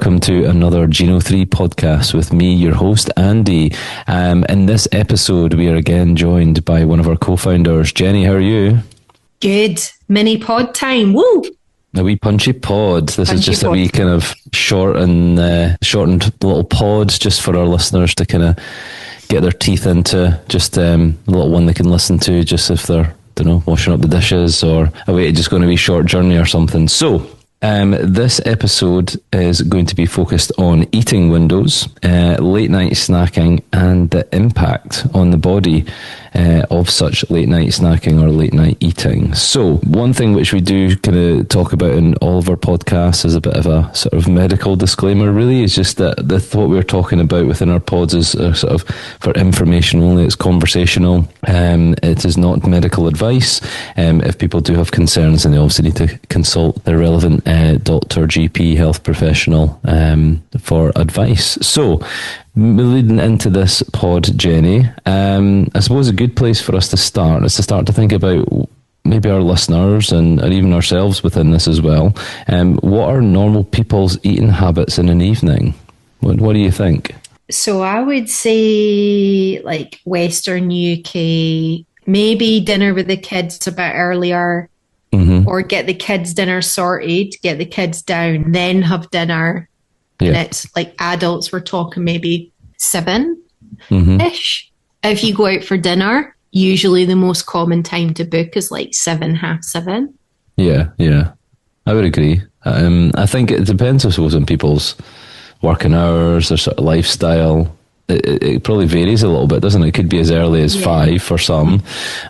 welcome to another Geno 3 podcast with me, your host, Andy. In this episode, we are again joined by one of our co-founders. Jenny, how are you? Good. Mini pod time. Woo! A wee punchy pod. This is just a wee kind of shortened little pod just for our listeners to kind of get their teeth into. Just a little one they can listen to just if they're, washing up the dishes or away just going to be a short journey or something. So, this episode is going to be focused on eating windows, late night snacking, and the impact on the body of such late night snacking or late night eating. So one thing which we do kind of talk about in all of our podcasts is a bit of a sort of medical disclaimer, really. Is just that what we're talking about within our pods is sort of for information only. It's conversational. It is not medical advice. If people do have concerns, then they obviously need to consult their relevant doctor, GP, health professional for advice. So leading into this pod, Jenny, I suppose a good place for us to start is to start to think about maybe our listeners and even ourselves within this as well. What are normal people's eating habits in an evening? What do you think? So I would say like Western UK, maybe dinner with the kids a bit earlier, or get the kids' dinner sorted, get the kids down, then have dinner. Yeah. And it's like adults, we're talking maybe 7-ish. If you go out for dinner, usually the most common time to book is like 7, 7:30. Yeah. I would agree. I think it depends, I suppose, on people's working hours, their sort of lifestyle. It probably varies a little bit, doesn't it? It could be as early as 5 for some.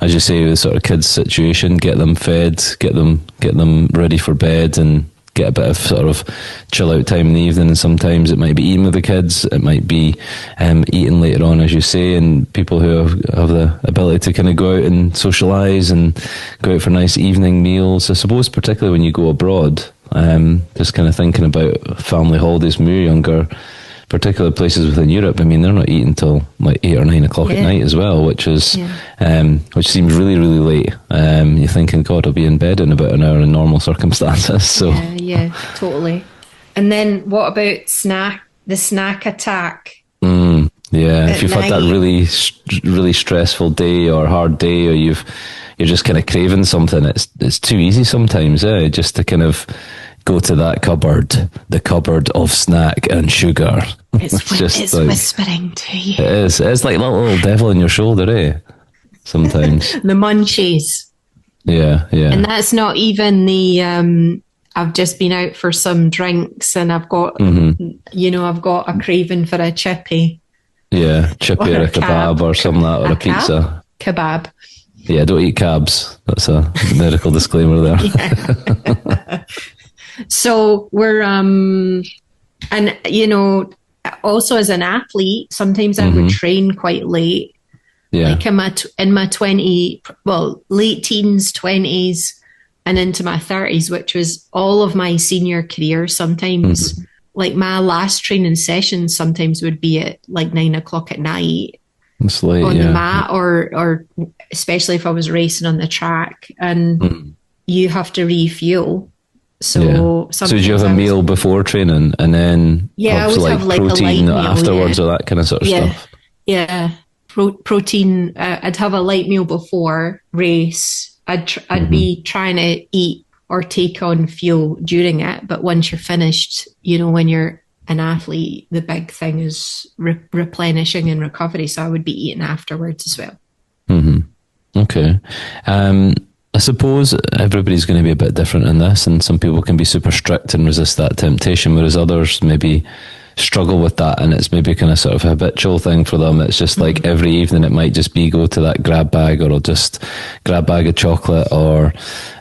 As you say, the sort of kids' situation, get them fed, get them ready for bed, and get a bit of sort of chill out time in the evening. And sometimes it might be eating with the kids, it might be eating later on, as you say. And people who have the ability to kind of go out and socialise and go out for nice evening meals, I suppose, particularly when you go abroad, just kind of thinking about family holidays when you're younger, particular places within Europe. I mean, they're not eating till like 8 or 9 o'clock at night as well, which is which seems really, really late. You're thinking, God, I'll be in bed in about an hour in normal circumstances. So yeah, totally. And then what about the snack attack? If you've had that really, really stressful day or hard day, or you're just kind of craving something, it's too easy sometimes, just to kind of go to that cupboard, the cupboard of snack and sugar. It's like, whispering to you. It is. It's like a little devil in your shoulder, sometimes. The munchies. Yeah. And that's not even the, I've just been out for some drinks and I've got, I've got a craving for a chippy. Yeah, chippy or a kebab or something like that, or a pizza. Kebab. Yeah, don't eat cabs. That's a medical disclaimer there. So we're, and also as an athlete, sometimes I would train quite late. Yeah. Like in my late teens, 20s, and into my 30s, which was all of my senior career. Sometimes, like my last training session, sometimes would be at like 9 o'clock at night on the mat, or especially if I was racing on the track, and you have to refuel. So did you have a meal before training and then I would have like protein a light meal afterwards, or that kind of sort of stuff? Yeah, protein. I'd have a light meal before race. I'd be trying to eat or take on fuel during it, but once you're finished, when you're an athlete, the big thing is replenishing and recovery. So I would be eating afterwards as well. Okay. I suppose everybody's going to be a bit different in this, and some people can be super strict and resist that temptation, whereas others maybe struggle with that, and it's maybe kind of sort of a habitual thing for them. It's just like every evening it might just be go to that grab bag, or I'll just grab a bag of chocolate, or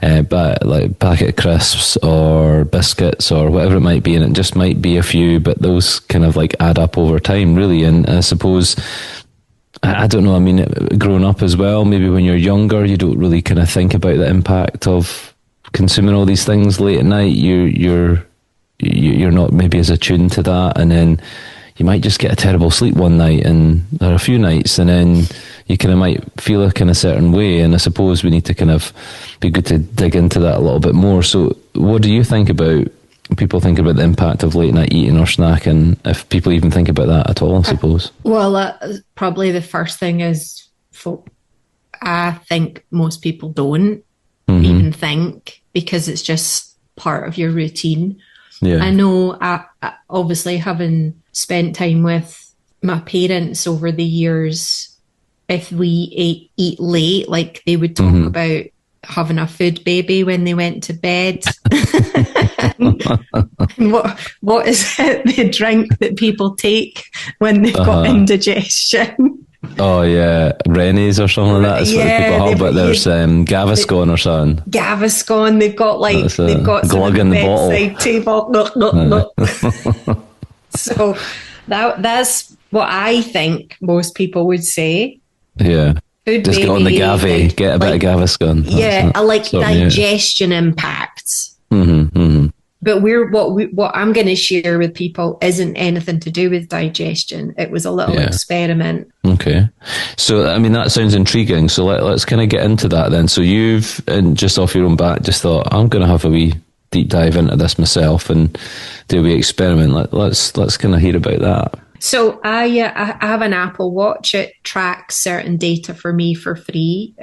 like packet of crisps or biscuits or whatever it might be, and it just might be a few, but those kind of like add up over time, really. And I suppose, I don't know, I mean, growing up as well, maybe when you're younger, you don't really kind of think about the impact of consuming all these things late at night. You're not maybe as attuned to that, and then you might just get a terrible sleep one night, and or a few nights, and then you kind of might feel a kind of certain way. And I suppose we need to kind of be good to dig into that a little bit more. So what do you think about people think about the impact of late night eating or snacking, if people even think about that at all, I suppose. Well, probably the first thing is, I think most people don't even think, because it's just part of your routine. Yeah. I know, obviously, having spent time with my parents over the years, if we eat late, like they would talk about having a food baby when they went to bed. And what is it, the drink that people take when they've got indigestion? Oh yeah, Rennie's or something like that. That's what people have. But there's Gaviscon or something. Gaviscon. They've got glug in the bedside table. So that's what I think most people would say. Yeah. Food just baby, get on the Gavi, get a bit of Gaviscon. Yeah, I like digestion impacts. But what I'm going to share with people isn't anything to do with digestion. It was a little experiment. Okay. So, I mean, that sounds intriguing. So let's kind of get into that then. So you've, and just off your own bat, just thought, I'm going to have a wee deep dive into this myself and do a wee experiment. Let's kind of hear about that. So I have an Apple Watch. It tracks certain data for me for free.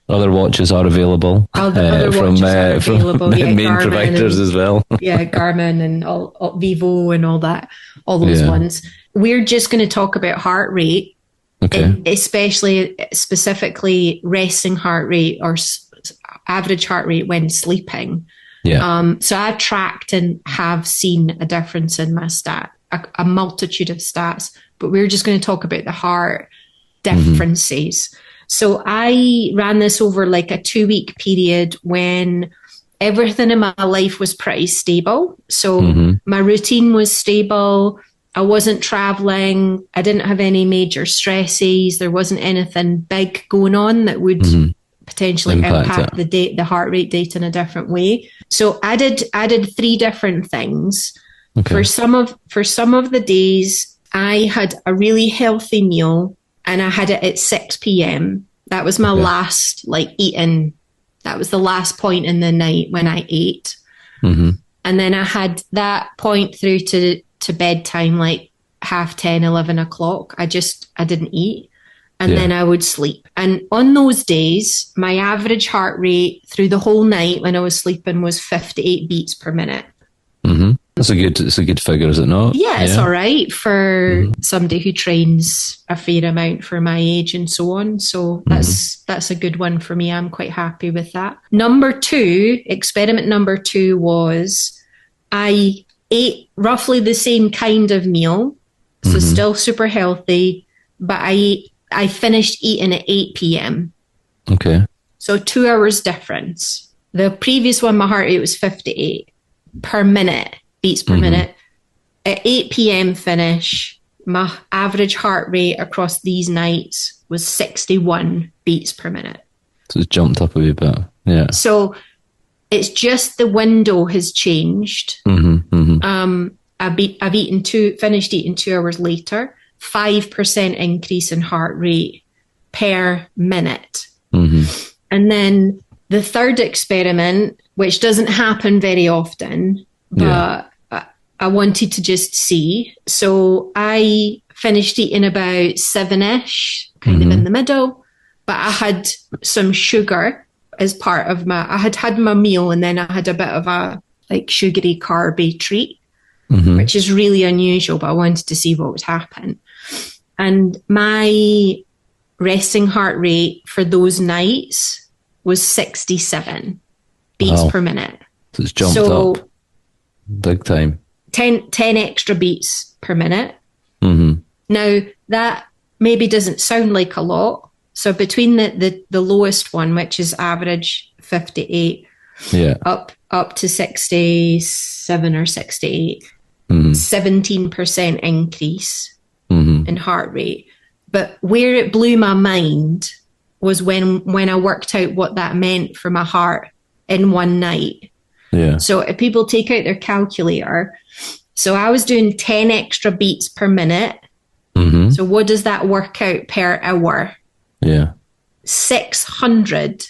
Other watches are available other from available. main Garmin providers as well. Garmin and all Vivo and all that, all those ones. We're just going to talk about heart rate, specifically resting heart rate or average heart rate when sleeping. Yeah. So I tracked and have seen a difference in my stat. A multitude of stats, but we're just going to talk about the heart differences. So I ran this over like a 2-week period when everything in my life was pretty stable. So my routine was stable. I wasn't traveling. I didn't have any major stresses. There wasn't anything big going on that would potentially impact the heart rate data in a different way. So I did 3 different things. Okay. For some of the days, I had a really healthy meal and I had it at 6 p.m. That was my last eating. That was the last point in the night when I ate. And then I had that point through to bedtime, like 10:30, 11 o'clock. I didn't eat. And then I would sleep. And on those days, my average heart rate through the whole night when I was sleeping was 58 beats per minute. It's a good figure, is it not? Yeah, it's all right for somebody who trains a fair amount for my age and so on. So that's a good one for me. I'm quite happy with that. Experiment number 2 was I ate roughly the same kind of meal, so still super healthy, but I finished eating at 8 p.m. Okay. So 2 hours difference. The previous one, my heart rate was 58 per minute. Beats per minute. At 8 p.m. finish, my average heart rate across these nights was 61 beats per minute. So it's jumped up a wee bit. Yeah. So it's just the window has changed. I've finished eating 2 hours later. 5% increase in heart rate per minute. And then the third experiment, which doesn't happen very often, but I wanted to just see. So I finished eating about 7-ish, kind of in the middle, but I had some sugar as part of I had my meal, and then I had a bit of a sugary carby treat, which is really unusual, but I wanted to see what would happen. And my resting heart rate for those nights was 67 beats per minute. So it's jumped up big time. 10 extra beats per minute. Now, that maybe doesn't sound like a lot. So between the lowest one, which is average 58, up to 67 or 68, 17% increase in heart rate. But where it blew my mind was when I worked out what that meant for my heart in one night. Yeah. So if people take out their calculator, so I was doing 10 extra beats per minute. So what does that work out per hour? Yeah. 600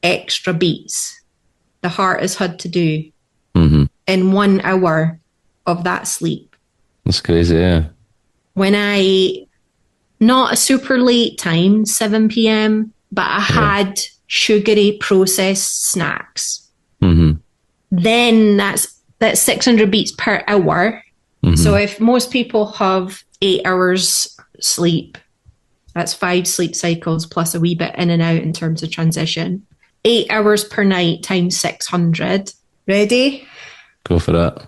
extra beats the heart has had to do in 1 hour of that sleep. That's crazy, yeah. When not a super late time, 7 p.m., but I had sugary processed snacks. Mm-hmm. Then that's 600 beats per hour. Mm-hmm. So if most people have 8 hours sleep, that's 5 sleep cycles plus a wee bit in and out in terms of transition. 8 hours per night times 600. Ready? Go for that.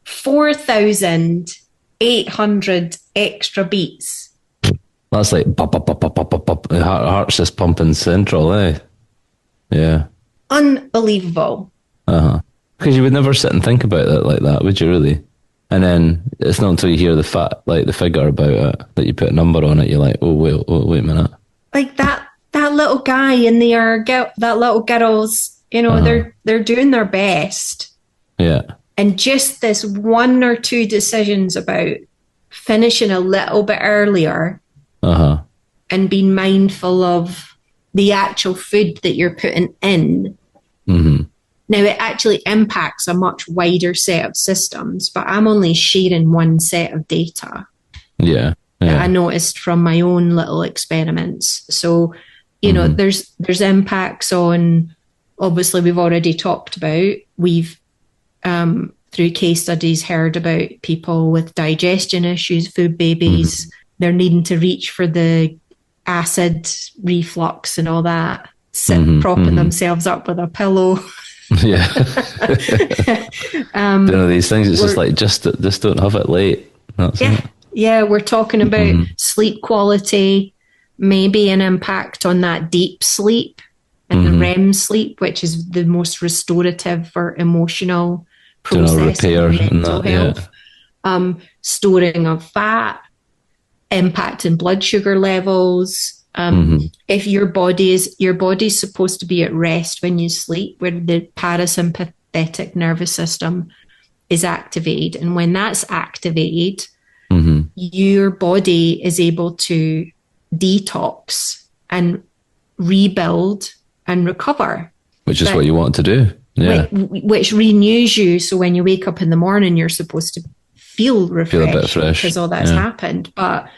4,800 extra beats. That's like bop, bop, bop, bop, bop, bop, bop. The heart's just pumping central, eh? Yeah. Unbelievable. Because you would never sit and think about it like that, would you really? And then it's not until you hear the figure about it, that you put a number on it, you're like, oh, wait a minute. Like that little guy and that little girls, they're doing their best. Yeah. And just this 1 or 2 decisions about finishing a little bit earlier and being mindful of the actual food that you're putting in. Mm-hmm. Now, it actually impacts a much wider set of systems, but I'm only sharing one set of data that I noticed from my own little experiments. So, there's impacts on, obviously, we've already talked about. We've, through case studies, heard about people with digestion issues, food babies. Mm-hmm. They're needing to reach for the acid reflux and all that, propping themselves up with a pillow. Yeah. These things, it's just like, just don't have it late. That's it. Yeah, we're talking about sleep quality, maybe an impact on that deep sleep and the REM sleep, which is the most restorative for emotional processing and mental health. Storing of fat, impact in blood sugar levels. If your body's supposed to be at rest when you sleep, where the parasympathetic nervous system is activated. And when that's activated, your body is able to detox and rebuild and recover. Which is what you want to do. Yeah. Which renews you. So when you wake up in the morning, you're supposed to feel refreshed. Feel a bit fresh. Because all that's happened. But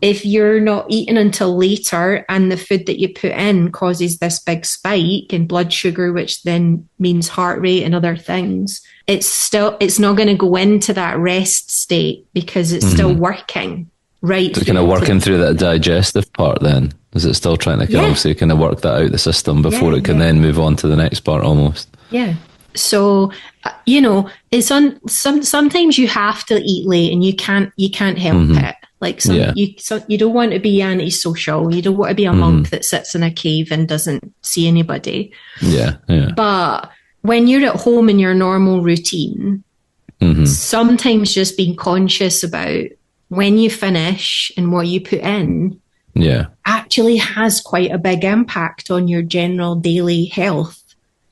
if you're not eating until later and the food that you put in causes this big spike in blood sugar, which then means heart rate and other things, it's not going to go into that rest state because it's still working. Right. So kind of working through that digestive part then. Is it still trying to obviously kind of work that out the system before it can then move on to the next part almost? Yeah. So, it's sometimes you have to eat late and you can't help it. Like you don't want to be antisocial. You don't want to be a monk that sits in a cave and doesn't see anybody. Yeah. But when you're at home in your normal routine, sometimes just being conscious about when you finish and what you put in actually has quite a big impact on your general daily health.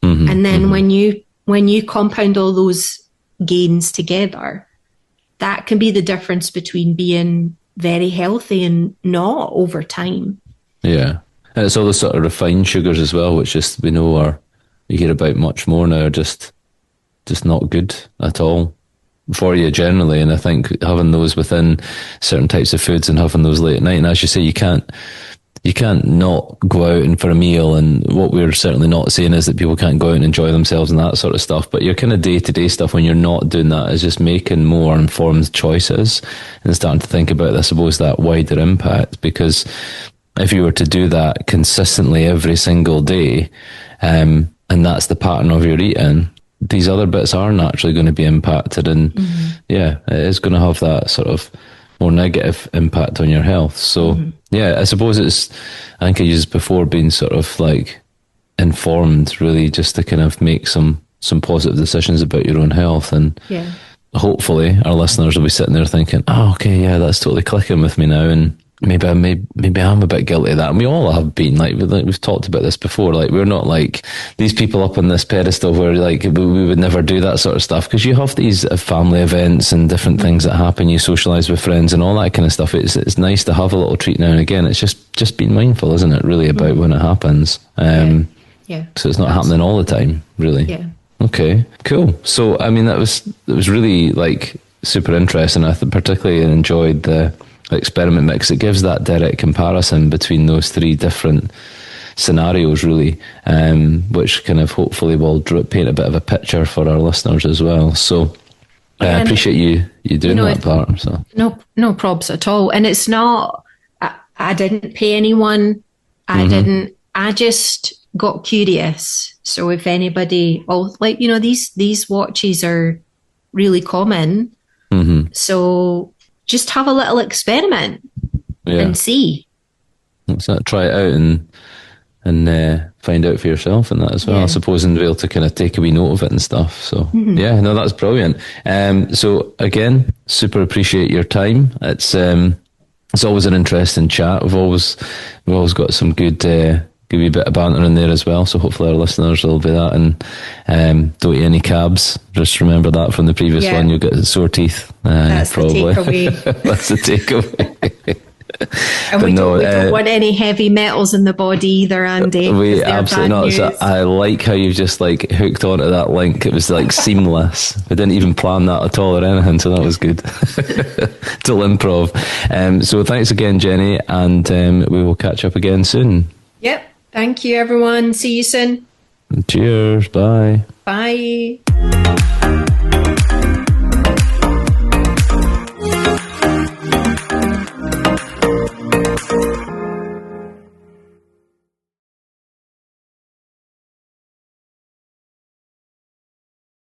And then when you compound all those gains together, that can be the difference between being very healthy and not over time. Yeah. And it's all the sort of refined sugars as well, which just we know you hear about much more now, just not good at all for you generally. And I think having those within certain types of foods and having those late at night, and as you say, you can't not go out and for a meal, and what we're certainly not saying is that people can't go out and enjoy themselves and that sort of stuff, but your kind of day-to-day stuff when you're not doing that is just making more informed choices and starting to think about, I suppose, that wider impact. Because if you were to do that consistently every single day, and that's the pattern of your eating, these other bits are naturally going to be impacted, and it is going to have that sort of more negative impact on your health. So I suppose I think I used before, being sort of like informed, really, just to kind of make some positive decisions about your own health. And hopefully our listeners will be sitting there thinking, oh, okay, yeah, that's totally clicking with me now, and maybe I'm a bit guilty of that. And we all have been, like we've talked about this before. Like, we're not like these people up on this pedestal where like we would never do that sort of stuff, because you have these family events and different things that happen. You socialise with friends and all that kind of stuff. It's nice to have a little treat now and again. It's just being mindful, isn't it, really, about when it happens. So it's not happening all the time, really. Okay, cool. So, I mean, it was really like super interesting. I particularly enjoyed the experiment mix. It gives that direct comparison between those three different scenarios, really, which kind of hopefully will paint a bit of a picture for our listeners as well. So I appreciate you doing that part. So no probs at all. And it's not, I didn't pay anyone. I just got curious. So if anybody, these watches are really common. So just have a little experiment and see. Try it out and find out for yourself and that as well, I suppose, and be able to kind of take a wee note of it and stuff. So that's brilliant. So again, super appreciate your time. It's always an interesting chat. We've always got some good wee bit of banter in there as well. So hopefully our listeners will be that. And don't eat any cabs. Just remember that from the previous one. You'll get sore teeth. That's probably. The takeaway. That's the takeaway. And we don't want any heavy metals in the body either, Andy. We absolutely not. So I like how you've just like hooked onto that link. It was like seamless. I didn't even plan that at all or anything, so that was good. Till improv. So thanks again, Jenny, and we will catch up again soon. Yep. Thank you, everyone. See you soon. Cheers. Bye. Bye.